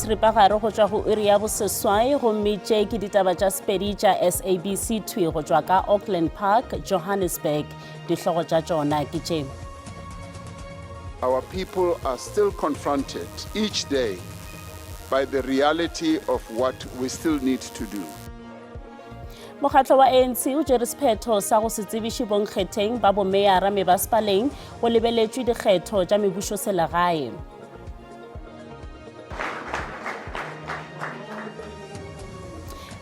seripagare go tswa go iri ya boseswai gomme tše ke ditaba tša sepedi tša SABC 2 go tswa ka Auckland Park, Johannesburg. Dihlogo tša tšona ke tše. Our people are still confronted each day by the reality of what we still need to do. Mokgatlo wa ANC o tšere sephetho sa go se tsebiše bonkgetheng ba bomeyara mebasepaleng go lebeletšwe dikgetho tša mebušo selegae.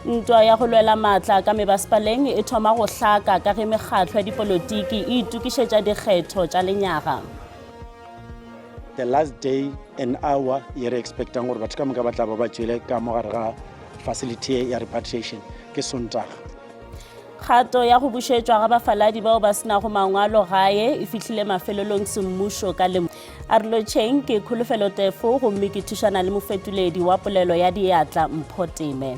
Ntwa ya go lwela maatla ka mebasepaleng e thoma go hlaka ka ge mekgatlo ya dipolotiki e itukišetša dikgetho tša lenyaga. The last day and hour ye re expectang gore batho ka moka ba tla ba ba tšwele ka mogare ga facility ya repatriation ke Sontaga. Kgato ya go bušetšwa ga bafaladi bao ba senago mangwalo gae e fihlile mafelelong semmušo ka lemo. Arlo Cheng ke Kholofelo Tefo gomme ke thušana le mofetoledi wa polelo ya diatla Mpho Teme.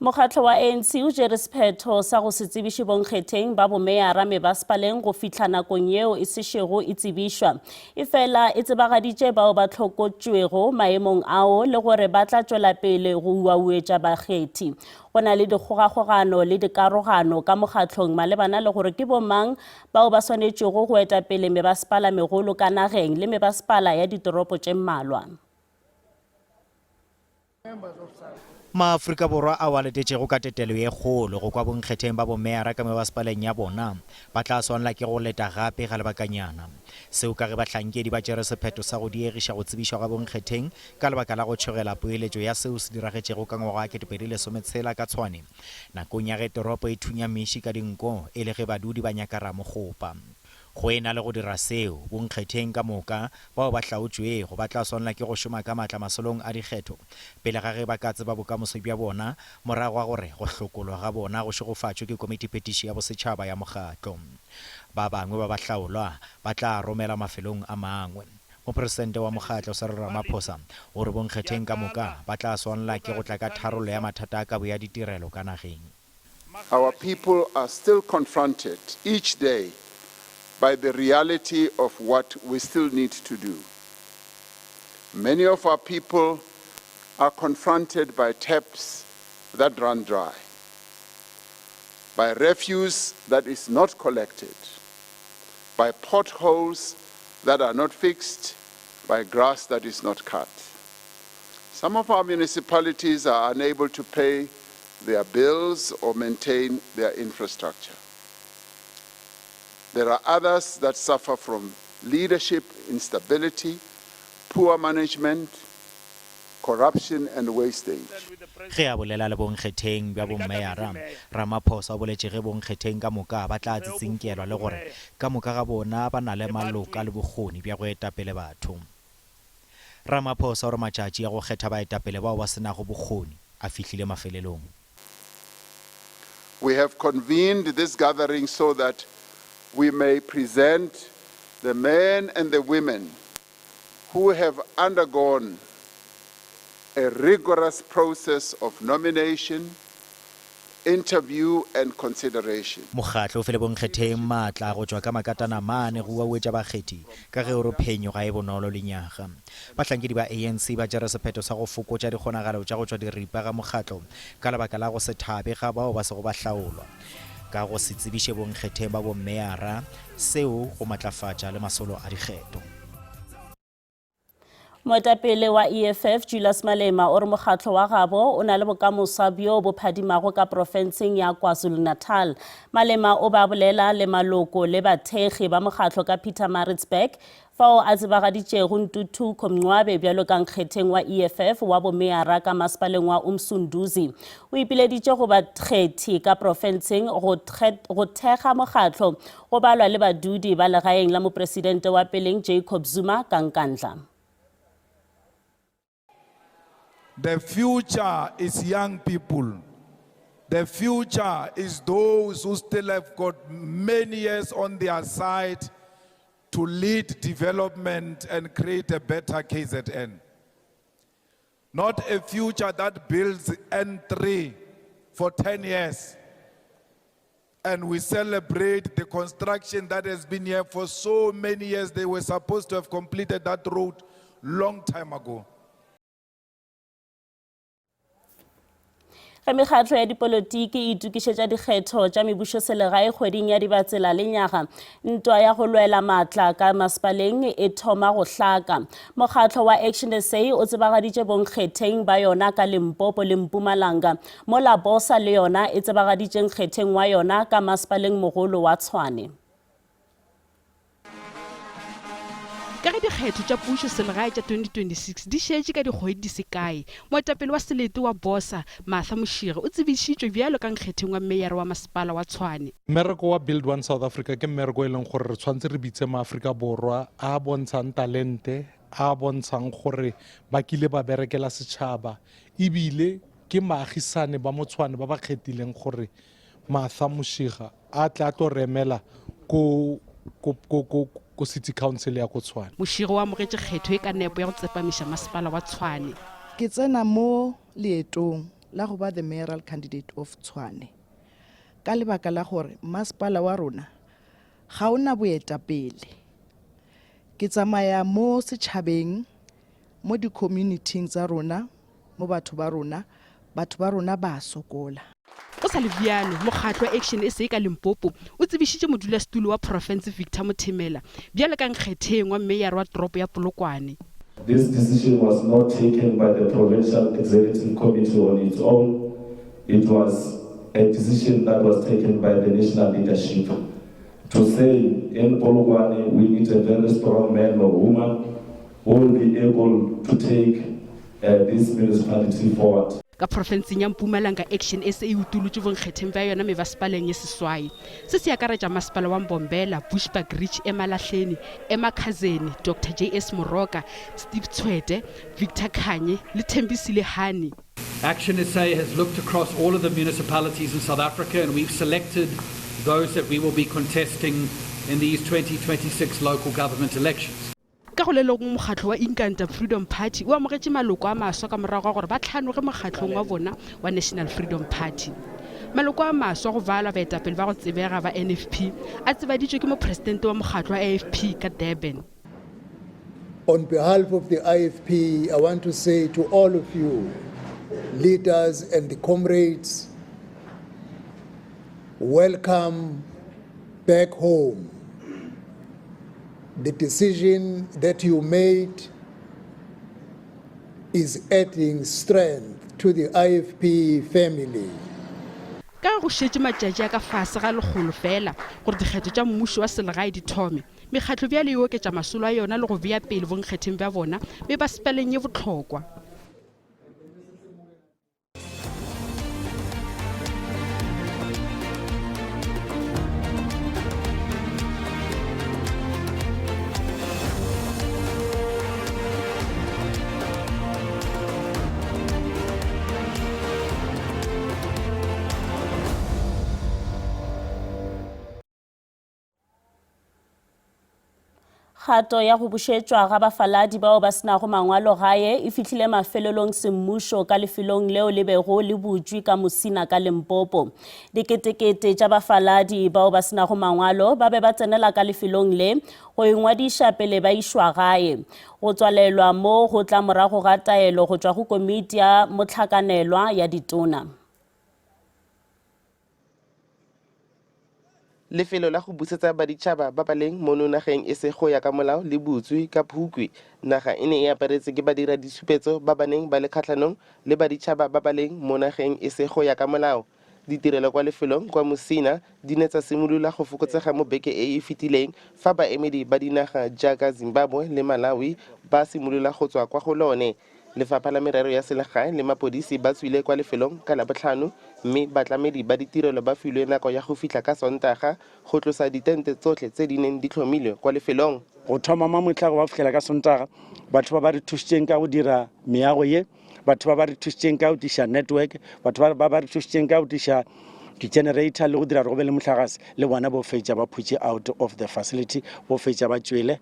Mokgatlo wa ANC o tšere sephetho sa go se tsebiše bonkgetheng ba bomeyara mebasepaleng go fihla nakong yeo e sešego e tsebišwa. Efela e tsebagaditše bao ba hlokotšwego maemong ao le gore ba tla tšwela pele go uauetša bakgethi. Go na le dikgogakgogano le dikarogano ka mokgatlong malebana le gore ke bomang bao ba swanetšego go eta pele mebasepala megolo ka nageng le mebasepala ya ditoropo tše mmalwa. Maafrika Borwa a waletetšego ka tetelo ye kgolo go kwa bonkgetheng ba bomeyara ka mebasepaleng ya bona ba tla swanela ke go leta gape ga lebakanyana. Seo ka ge bahlankedi ba tšere sephetho sa go diegiša go tsebišwa ga bonkgetheng ka lebaka la go tšhogela poeletšo ya seo se diragetšego ka ngwaga wa 2016 ka Tshwane nakong ya ge toropo e thunya meši ka dinko e le ge badudi ba nyaka ramokgopa. Go ena le go dira seo bonkgetheng ka moka bao ba hlaotšwego ba tla swanela ke go šoma ka maatla masolong a dikgetho pele ga ge ba ka tseba bokamoso bja bona morago wa gore go hlokolwa ga bona go šegofatšwe ke komiti phetiši ya bosetšhaba ya mokgatlo. Ba bangwe ba ba hlaolwa ba tla romela mafelong a mangwe. Mopresidente wa mokgatlo Cyril Ramaphosa o re bonkgetheng ka moka ba tla swanela ke go tla ka tharollo ya mathata a kabo ya ditirelo ka nageng. Our people are still confronted each day by the reality of what we still need to do. Many of our people are confronted by taps that run dry, by refuse that is not collected, by potholes that are not fixed, by grass that is not cut. Some of our municipalities are unable to pay their bills or maintain their infrastructure. There are others that suffer from leadership instability, poor management, corruption and wastage. Ge a bolela le bonkgetheng bja bomeyara Ramaphosa o boletše ge bonkgetheng ka moka ba tla tsitsinkelwa le gore ka moka ga bona ba na le maloka le bokgoni bja go etapele batho. Ramaphosa o re matšatši ya go kgetha baetapele bao ba senago bokgoni a fihlile mafelelong. We have convened this gathering so that we may present the men and the women who have undergone a rigorous process of nomination, interview and consideration. Mokgatlo o fele bonkgetheng maatla go tšwa ka makatana mane go uauetša bakgethi ka ge o re phenyo ga e bonolo lenyaga. Bahlankedi ba ANC ba tšere sephetho sa go fokotša dikgonagalo tša go tšwa diripa ga mokgatlo ka lebaka la go se thabe ga bao ba sego ba hlaolwa ka go se tsebiše bonkgetheng ba bomeyara seo go matlafatša le masolo a dikgetho. Moetapele wa EFF Julius Malema o re mokgatlo wa gabo o na le bokamoso bjo bo phadimago ka profenseng ya KwaZulu-Natal. Malema o ba bolela le maloko le bathekgi ba mokgatlo ka Pietermaritzburg fao a tsebagaditšego Ntuthu Khomncwabe bjalo ka nkgetheng wa EFF wa bomeyara ka masepaleng wa Umsunduzi. O ipileditše go bakgethi ka profenseng go thekga mokgatlo go balwa le badudi ba legaeng la mopresidente wa peleng Jacob Zuma ka Nkandla. The future is young people. The future is those who still have got many years on their side to lead development and create a better KZN. Not a future that builds N3 for 10 years. And we celebrate the construction that has been here for so many years. They were supposed to have completed that road long time ago. Mekgatlo ya dipolotiki e itukišetša dikgetho tša mebušoselegae kgweding ya Dibatsela le nyaga. Ntwa ya go lwela maatla ka masepaleng e thoma go hlaka. Mokgatlo wa Action SA o tsebagaditše bonkgetheng ba yona ka Limpopo le Mpumalanga. Mola Bosa le yona e tsebagaditše nkgetheng wa yona ka masepaleng mogolo wa Tshwane. Ka ge dikgetho tša pušo selegae tša 2026 di šetše ka dikgwedi di se kae, moetapele wa selete wa Bosa Martha Moshige o tsebišitšwe bjalo ka nkgetheng wa meyara wa masepala wa Tshwane. Mmereko wa Build One South Africa ke mmereko e leng gore re tshwanetse re bitse maAforika Borwa a bontshang talente, a bontshang gore ba kile ba berekela setšhaba, ebile ke maagisane ba Motshwane ba ba kgethileng gore Martha Moshige a tla tlo remela ko City Council ya go Tshwane. Moshige wa amogetše kgetho e ka nepo ya go tsepamiša masepala wa Tshwane. Ke tsena mo leetong la go ba the mayoral candidate of Tshwane ka lebaka la gore masepala wa rona ga ona boetapele. Ke tsamaya mo setšhabeng, mo di-community tsa rona, mo batho ba rona ba sokola. Go sa le bjalo, mokgatlo wa Action SA ka Limpopo o tsebišitše modulasetulo wa Province Victor Mothimela bjalo ka nkgetheng wa meyara wa toropo ya Polokwane. This decision was not taken by the Provincial Executive Committee on its own. It was a decision that was taken by the national leadership to say in Polokwane we need a very strong man or woman who will be able to take this municipality forward. Ka provinseng ya Mpumalanga Action SA e utulotše bonkgetheng ba yona mebasepaleng ye seswai. Se se akaretša masepala wa Mbombela, Bushbuckridge, Emalahleni, Khazeni, Dr. JS Moroka, Steve Tshwete, Victor Khanye le Thembisile Hani. Action SA has looked across all of the municipalities in South Africa, and we've selected those that we will be contesting in these 2026 local government elections. Ka go lelong mokgatlo wa Inkatha Freedom Party o amogetše maloko a maswa ka morago gore ba tlhanoge mokgatlong wa bona wa National Freedom Party. Maloko a maswa go valwa baetapele ba go tsebega ba NFP a tsebaditšwe ke mopresidente wa mokgatlo wa AFP ka Durban. On behalf of the IFP, I want to say to all of you, leaders and the comrades, welcome back home. The decision that you made is adding strength to the IFP family. Ka go šetše matšatši a ka fase ga legolo fela gore dikgetho tša mmušo wa selegae di thome, mekgatlo bjale e oketša masolo a yona le go bea pele bonkgetheng bja bona mebasepaleng ye bohlokwa. Kgato ya go bušetšwa ga bafaladi bao ba senago mangwalo gae e fihlile mafelelong semmušo ka lefelong leo le bego le butswi ka Mosina ka Limpopo. Diketekete tša bafaladi bao ba senago mangwalo ba be ba tsenela ka lefelong le go ingwadiša pele ba išwa gae. Go tswalelwa mo go tla morago ga taelo go tšwa go komiti ya mohlakanelwa ya ditona. Lefelo la go busetsa baditšhaba ba ba leng mo nageng e se go ya ka molao le butswi ka Phukwi, naga e ne e aparetse ke badira ditshupetso ba ba neng ba le kgatlhanong le baditšhaba ba ba leng mo nageng e se go ya ka molao. Ditirelo kwa lefelong kwa Mosina di ne tsa simolola go fokotsega mo beke e e fetileng fa baemedi ba dinaga jaaka Zimbabwe le Malawi ba simolola go tswa kwa go lone. Lefapha la Merero ya Selegae le mapodisi ba tswile kwa lefelong ka Labotlhano, mme batlamedi ba ditirelo ba filwe nako ya go fihla ka Sontaga go tlosa ditente tsotlhe tse di neng di tlhomilwe kwa lefelong. Go thoma mamotlha go ba fitlhela ka Sontaga, batho ba ba re thušitšeng ka go dira meago ye batho ba re thušitšeng ka go tiša network, batho ba re thušitšeng ka go tiša di-generator le go dira re go be le motlagase le bona bo fetša ba phutše out of the facility, bo fetša ba tšwele.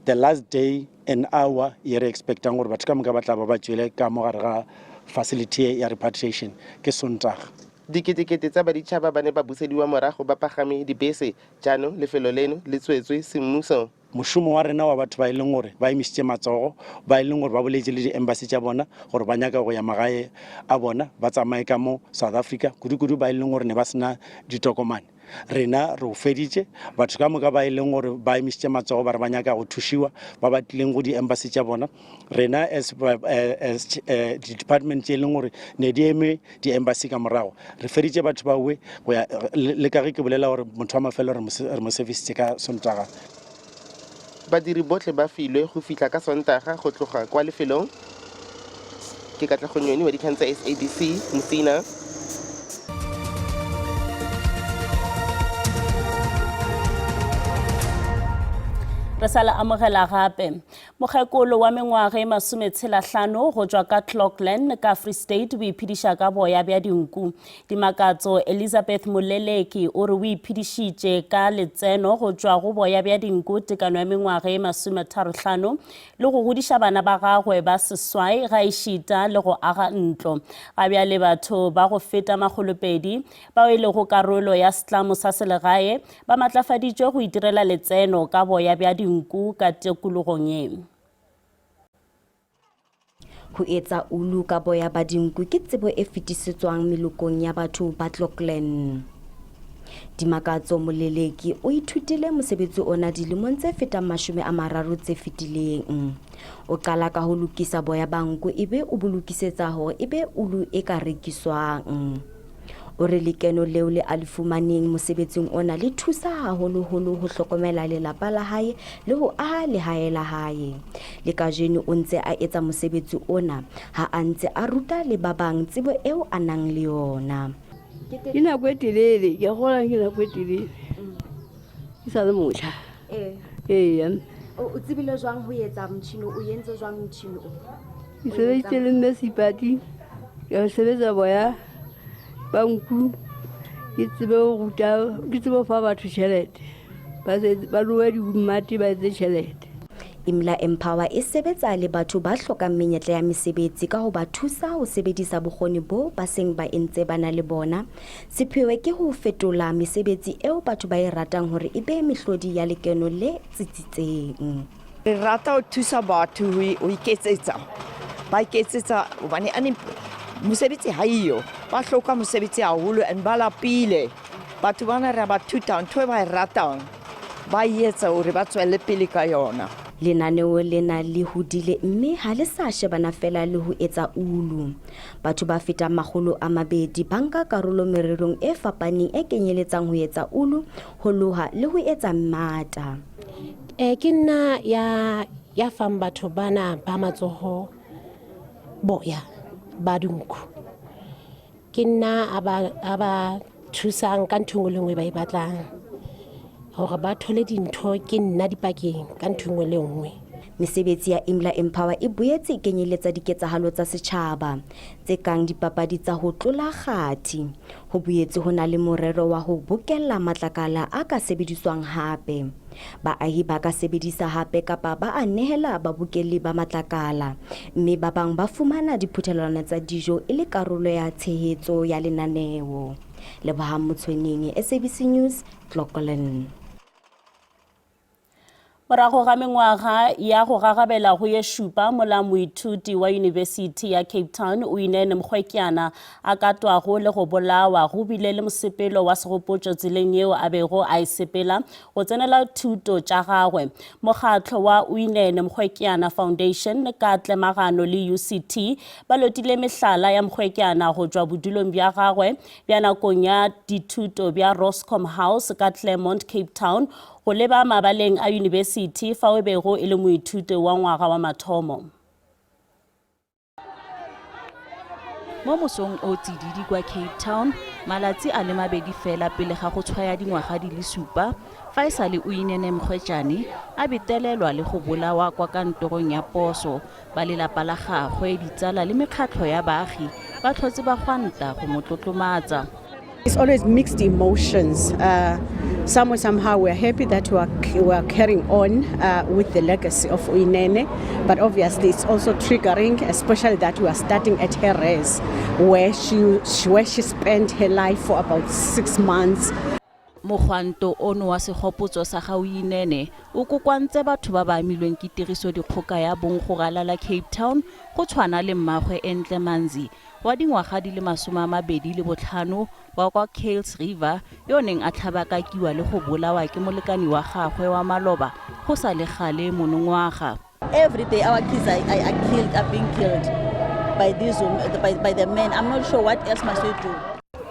The last day and hour ye re expectang gore batho ka moka ba tla ba tšwele ka mo gare ga facility ya repatriation ke Sontaga. Diketekete tsa baditšhaba ba ne ba busediwa morago ba pagame dibese jaanong lefelo leno le tswetswe semmuso. Mošomo wa rena wa batho ba e leng gore ba emišitše matsogo, ba e leng gore ba boletše le di-embassy tša bona gore ba nyaka go ya magae a bona ba tsamaye ka mo South Africa, kudu ba e leng gore ne ba sena ditokomane. Rena re o feditše batho ka moka ba e leng gore ba emišitše matsogo ba re ba nyaka go thušiwa ba batlileng go di-embassy tša bona. Rena as di-department tše e leng gore ne di eme di-embassy ka morago re feditše batho ba uwe go ya le ka ge ke bolela gore motho wa mafelo re mo servicetše ka Sontaga. Badiri botlhe ba filwe go fitlha ka Sontaga go tloga kwa lefelong. Ke Katlego wa dikgang tsa SABC Mosina. Re sa la amogela gape mogekolo wa mengwaga e 65 go tswa ka Clockland ka Free State o iphediša ka boya bja dinku. Dimakatso Elizabeth Moleleki o re o iphedišitše ka letseno go tswa go boya bja dinku tekano ya mengwaga e 35 le go godiša bana ba gagwe ba seswai ga ešita le go aga ntlo. Ga bjale batho ba go feta 200 bao e lego karolo ya setlamo sa selegae ba matlafaditšwe go itirela letseno ka boya bja dinku ka tikologong ye. Ho etsa ulu ka boya ba dinku ke tsebo e fetisetswang melokong ya batho ba Clockland. Dimakatso Moleleki o ithutile mosebetsi ona dilemong tse fetang 30 tse fetileng. O qala ka ho lokisa boya ba nku ebe o bolokisetsa hore ebe ulu e ka rekiswang. O re lekeno leo le a lefumaneng mosebetsing ona le thusa haholoholo ho hlokomela lelapa la hae le ho aha lehae la hae. Le kajeno o ntse a etsa mosebetsi ona ha a ntse a ruta le ba bang tsebo eo a nang le yona. Ke nako e telele ke gola ke nako e telele ke sa le motjha. O tsebile jwang ho etsa motjhino o entse jwang motjhino o? Ke sebeditse le Mesipati ke sebetsa boya banku ke tsebe go ruta ke tsebe go fa batho tšhelete ba loe dimmati ba etse tšhelete. Imla Empower e sebetsa le batho ba hlokang menyetla ya mesebetsi ka ho ba thusa ho sebedisa bokgoni bo ba seng ba entse bana le bona. Sepheo ke ho fetola mesebetsi eo batho ba e ratang hore e be mehlodi ya lekeno le tsitsitseng. Re rata ho thusa batho ho iketsetsa ba iketsetsa hobane mosebetsi ha iyo ba hloka mosebetsi haholo and ba lapile batho bana re ba thuta ntho ba e ratang ba etsa hore ba tswele pele ka yona. Lenaneo lena le hodile mme ha le sa shebana fela le ho etsa ulu. Batho ba feta 200 ba nka karolo mererong e fapaneng e kenyeletsang ho etsa ulu, ho loha le ho etsa mmata. Ke nna ya fang batho bana ba matsoho boya ba dinku. Ke nna a ba thusang ka ntho le nngwe ba e batlang hore ba thole dintho ke nna dipakeng ka ntho le nngwe. Mesebetsi ya Imla Empower e boetse kenyeletsa diketsahalo tsa setjhaba tse kang dipapadi tsa ho tlola kgathi. Ho boetse ho na le morero wa ho bokella matlakala a ka sebediswang hape. Baahi ba ka sebedisa hape kapa ba a nehela babokeli ba matlakala, mme ba bang ba fumana diphuthelwana tsa dijo e le karolo ya tshehetso ya lenaneo. Lebohang Motshweneng, SABC News, Clockland. Morago ga mengwaga ya go gagabela go ye šupa mola moithuti wa University ya Cape Town o inene Mokgwekyana a katwago le go bolawa go bile le mosepelo wa segopotšo tseleng yeo a bego a isepela go tsenela thuto tša gagwe. Mokgatlo wa Uinene Mokgwekyana Foundation ka tlemagano le UCT ba lotile mehlala ya Mokgwekyana go tšwa bodulong bja gagwe bja nakong ya dithuto bja Roscom House ka Claremont, Cape Town go leba mabaleng a university fa o bego e le moithuti wa ngwaga wa mathomo. mo mosong o tsididi kwa Cape Town malatsi a le mabedi fela pele ga go tshwaya dingwaga di le 7 fa e sale Uyinene Mkhwejane a betelelwa le go bolawa kwa kantorong ya poso ba lelapa la gagwe ditsala le mekgatlho ya baagi ba tlhotse ba gwanta go motlotlomatsa. It's always mixed emotions. Somehow we're happy that we are carrying on with the legacy of Uyinene, but obviously it's also triggering, especially that we are starting at her res, where she spent her life for about 6 months. Mogwanto ono wa segopotso sa ga Uyinene o kokwantse batho ba ba amilweng ke tiriso dikgoka ya bong go ralala Cape Town go tshwana le mmagwe Entle Manzi wa dingwaga di le 25 wa kwa Kuils River yo neng a tlhabakakiwa le go bolawa ke molekani wa gagwe wa maloba go sa le gale monongwaga. Every day our kids are being killed by these by the men. I'm not sure what else must we do.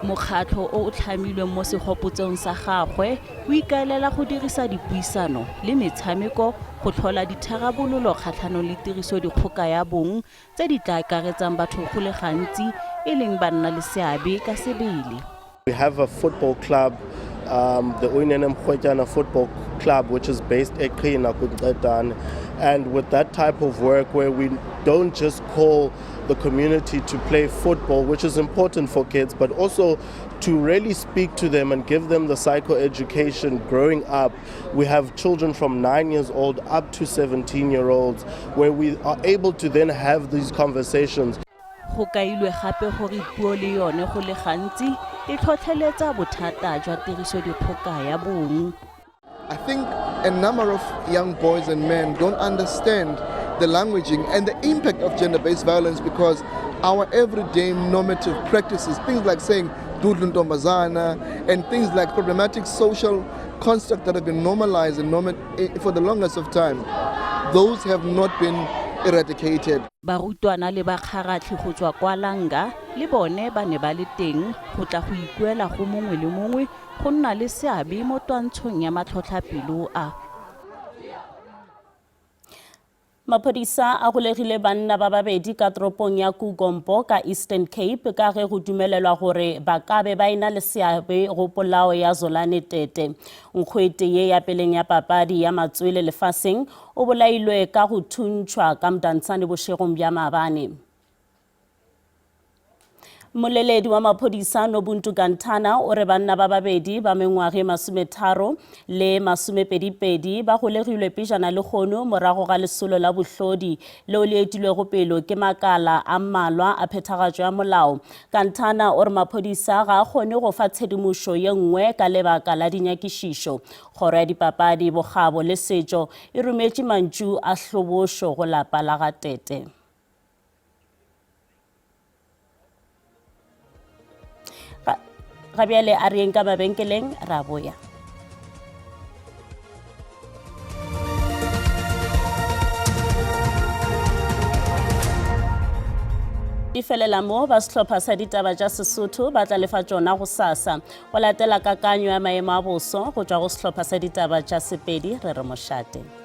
Mokgatlho o tlhamilwe mo segopotsong sa gagwe o ikaelela go dirisa dipuisano le metshameko go tlhola ditharabololo kgatlhanong le tiriso dikgoka ya bong tse di tla akaretsang batho go le gantsi e leng banna le seabe ka sebele. We have a football club, the Uyinene Mkhwejane Football Club, which is based at Kinakutetan, and with that type of work where we don't just call the community to play football, which is important for kids, but also to really speak to them and give them the psychoeducation growing up. We have children from 9 years old up to 17-year-olds where we are able to then have these conversations. Go kailwe gape gore puo le yone go le gantsi e tlhotlheletsa bothata jwa tiriso dikgoka ya bong. I think a number of young boys and men don't understand the languaging and the impact of gender-based violence because our everyday normative practices, things like saying Dudlu Ntombazana and things like problematic social constructs that have been normalized and for the longest of time, those have not been eradicated. Barutwana le bakgaratlhi go tswa kwa Langa le bone ba ne ba le teng go tla go ikuela go mongwe le mongwe go nna le seabe mo twantshong ya matlhotlhapelo a. Maphodisa a golegile banna ba babedi ka toropong ya Kugompo ka Eastern Cape ka ge go dumelelwa gore ba ka be ba ina le seabe go polao ya Zolani Tete. Nkgwete ye ya peleng ya papadi ya Matswele lefaseng o bolailwe ka go thuntshwa ka Mdantsane bošegong bja Maabane. Moleledi wa maphodisa Nobuntu Gantana o re banna ba babedi ba mengwage 30 le 22 ba golegilwe pejana le kgono morago ga lesolo la bohlodi leo le etilwego pelo ke makala a mmalwa a phethagatšo ya molao. Gantana o re maphodisa ga a kgone go fa tshedimošo ye nngwe ka lebaka la dinyakišišo. Kgoro ya dipapadi, bogabo le setšo e rometše mantšu a hlobošo go lapa la ga Tete. Gabriele a reng ka mabenkeleng ra boya. Di felela mo ba sehlopha sa ditaba tša Sesotho ba tla lefa tšona go sasa go latela kakanyo ya maemo a boso go tšwa go sehlopha sa ditaba tša Sepedi re re mošate.